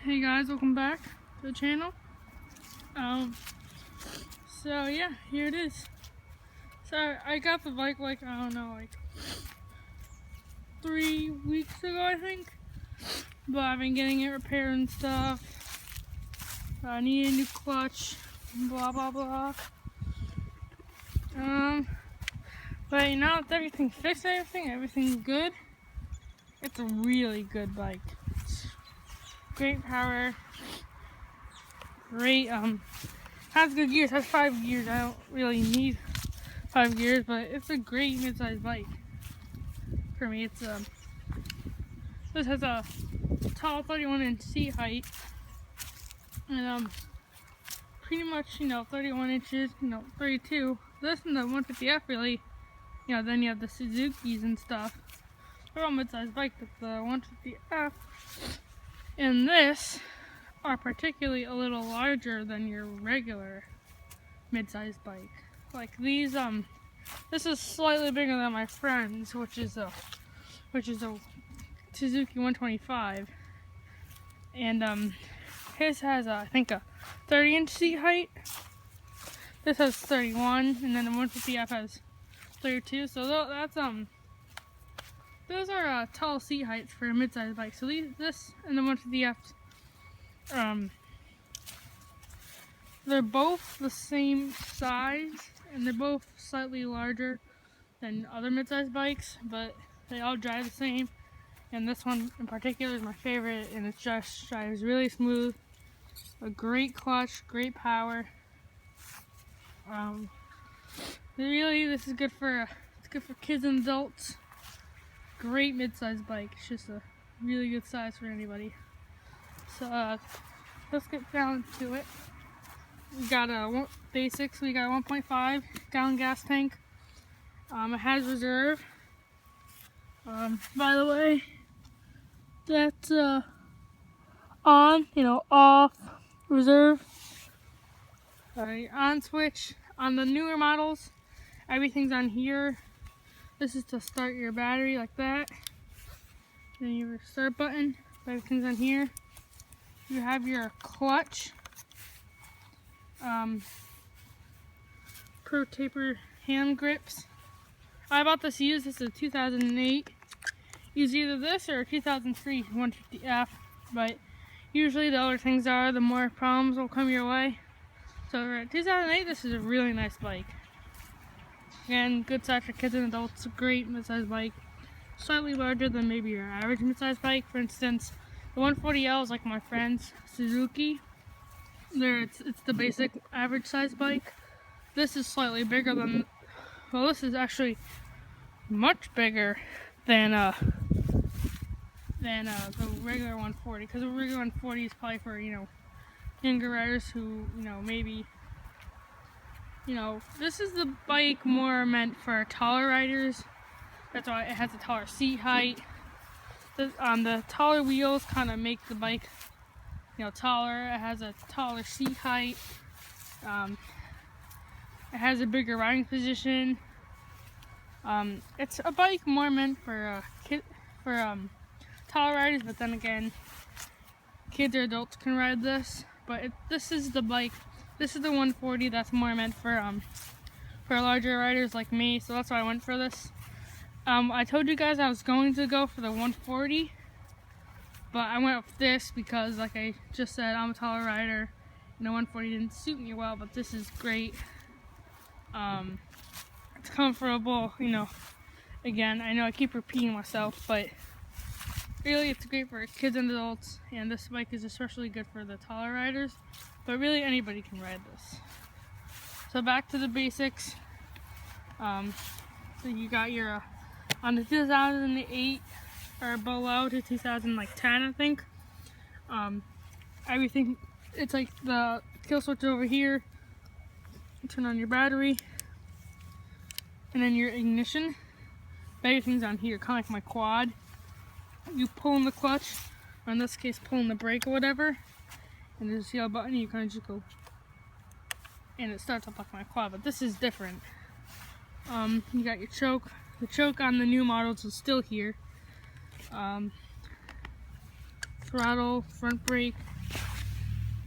Hey guys, welcome back to the channel. So yeah, here it is. So I got the bike like 3 weeks ago, I think. But I've been getting it repaired and stuff. I need a new clutch, blah blah blah. But now with everything fixed, everything's good. It's a really good bike. It's great power. Great, has good gears, has 5 gears. I don't really need 5 gears, but it's a great mid-sized bike. For me, it's, this has a tall 31-inch seat height, and, pretty much, 31 inches, 32. This and the 150F really, then you have the Suzukis and stuff. They're all mid-sized bike, but the 150F and this are particularly a little larger than your regular mid-sized bike. Like these, this is slightly bigger than my friend's, which is a Suzuki 125, and his has I think a 30-inch seat height. This has 31, and then the 150F has 32. So that's those are tall seat heights for a mid-sized bike. So this and the 150F. They're both the same size, and they're both slightly larger than other mid-sized bikes, but they all drive the same. And this one in particular is my favorite, and it just drives really smooth. A great clutch, great power. Really, this is good for kids and adults. Great mid-sized bike. It's just a really good size for anybody. So let's get down to it. We got basics. We got a 1.5 gallon gas tank. It has reserve. By the way, that's on, off, reserve. Alright, on switch. On the newer models, everything's on here. This is to start your battery like that. Then your start button. Everything's on here. You have your clutch, pro taper hand grips. I bought this used. This is a 2008. Use either this or a 2003 150F, but usually the older things are, the more problems will come your way. So for 2008, this is a really nice bike. Again, good size for kids and adults. Great mid-sized bike. Slightly larger than maybe your average mid-sized bike. For instance, the 140L is like my friend's Suzuki. It's the basic average size bike. This is slightly bigger than, well, this is actually much bigger than the regular 140, because the regular 140 is probably for, younger riders who, maybe, this is the bike more meant for taller riders. That's why it has a taller seat height. The taller wheels kind of make the bike, taller. It has a taller seat height. It has a bigger riding position. It's a bike more meant for taller riders, but then again, kids or adults can ride this. But this is the bike. This is the 140 that's more meant for larger riders like me. So that's why I went for this. I told you guys I was going to go for the 140, but I went with this because, like I just said, I'm a taller rider, and the 140 didn't suit me well, but this is great. It's comfortable, again, I know I keep repeating myself, but really it's great for kids and adults, and this bike is especially good for the taller riders, but really anybody can ride this. So back to the basics. So you got your on the 2008 or below to 2010, I think. Everything, it's like the kill switch over here. Turn on your battery, and then your ignition. Everything's on here, kind of like my quad. You pull in the clutch, or in this case, pull in the brake or whatever, and there's a yellow button. You kind of just go, and it starts up like my quad. But this is different. You got your choke. The choke on the new models is still here. throttle, front brake,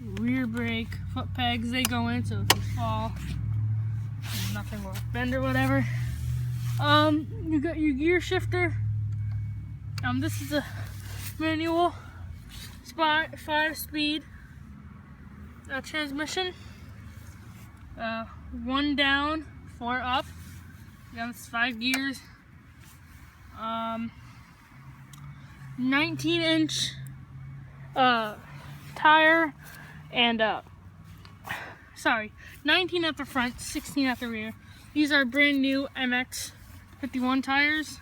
rear brake, foot pegs, they go in, so if you fall, nothing will bend or whatever. You got your gear shifter. This is a manual 5-speed transmission. 1 down, 4 up. Yeah, it's 5 gears. 19-inch tire, and 19 at the front, 16 at the rear. These are brand new MX 51 tires.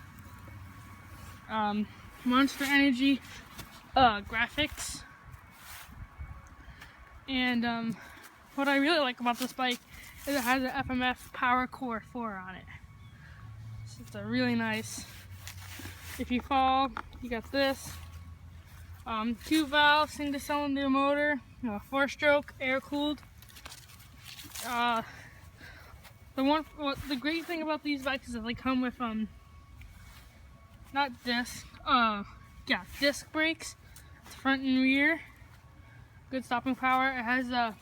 Monster Energy graphics. And what I really like about this bike is it has an FMF Power Core 4 on it. So it's a really nice. If you fall, you got this. 2-valve single cylinder motor, 4-stroke, air cooled. The great thing about these bikes is that they come with disc brakes, front and rear. Good stopping power. It has a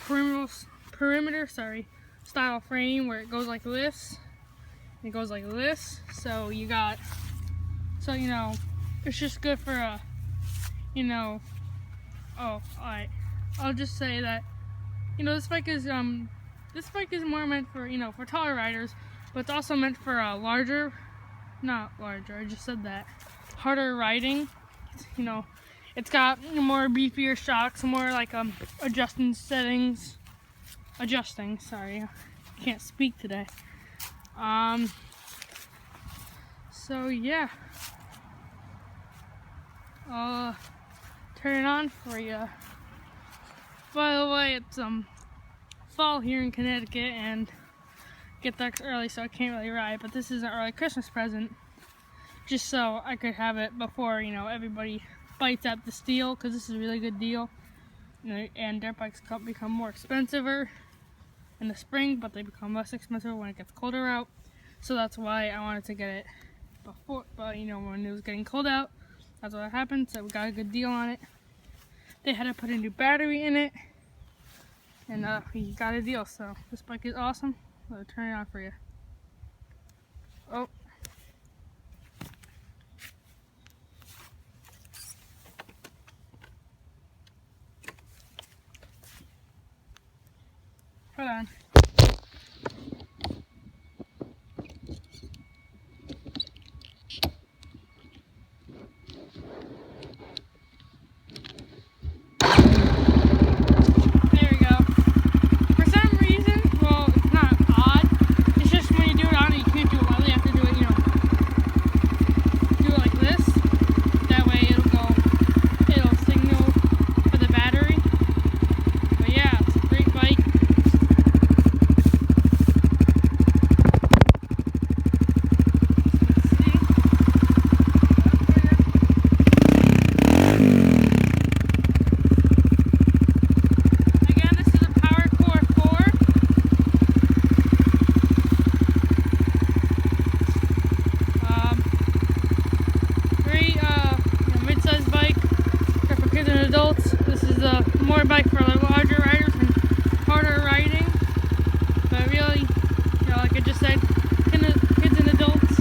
perimeter style frame where it goes like this. It goes like this. So it's just good for I'll just say that this bike is more meant for for taller riders, but it's also meant for harder riding. It's got more beefier shocks, more like adjusting. Sorry, I can't speak today. So yeah, I'll turn it on for you. By the way, it's fall here in Connecticut and get there early, so I can't really ride, but this is an early Christmas present, just so I could have it before everybody bites at the steal, because this is a really good deal. And dirt bikes become more expensiver in the spring, but they become less expensive when it gets colder out. So that's why I wanted to get it before, but when it was getting cold out, that's what happened. So we got a good deal on it. They had to put a new battery in it, and we got a deal. So this bike is awesome. I'll turn it on for you. Oh. Hold on. More bike for the larger riders and harder riding, but really, like I just said, kids and adults,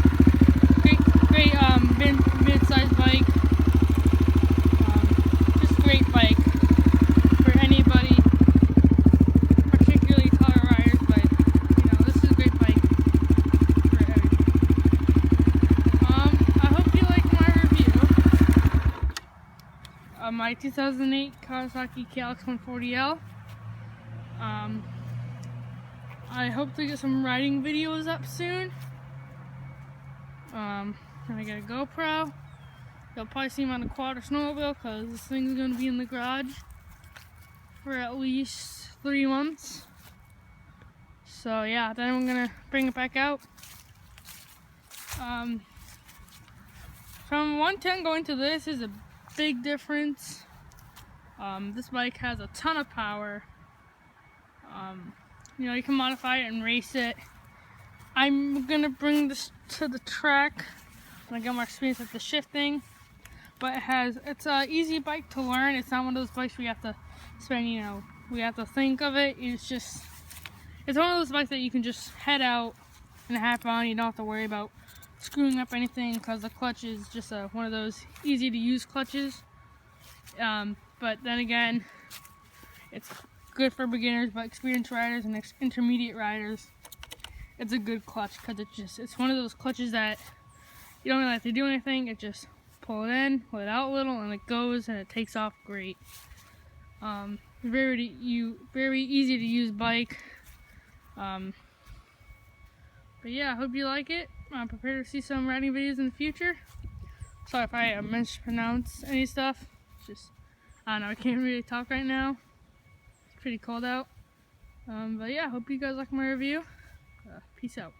great mid-sized bike, just great bike for anybody, particularly taller riders, but this is a great bike for everybody. I hope you like my review. My 2008 Kawasaki Klx 140L. I hope to get some riding videos up soon. And I got a GoPro. You'll probably see me on a quad or snowmobile because this thing's going to be in the garage for at least 3 months. So yeah, then I'm going to bring it back out. From 110 going to this is a big difference. This bike has a ton of power. You can modify it and race it. I'm gonna bring this to the track when I get more experience with the shifting. but it's a easy bike to learn. It's not one of those bikes where you have to spend, you know, we have to think of it. It's one of those bikes that you can just head out and hop on. You don't have to worry about screwing up anything because the clutch is just one of those easy to use clutches. But then again, it's good for beginners, but experienced riders and intermediate riders, it's a good clutch because it's one of those clutches that you don't really have to do anything. It just pull it in, pull it out a little, and it goes and it takes off great. Very easy to use bike. But yeah, I hope you like it. I'm prepared to see some riding videos in the future. Sorry if I mispronounce any stuff. I don't know, I can't really talk right now. It's pretty cold out. But yeah, I hope you guys like my review. Peace out.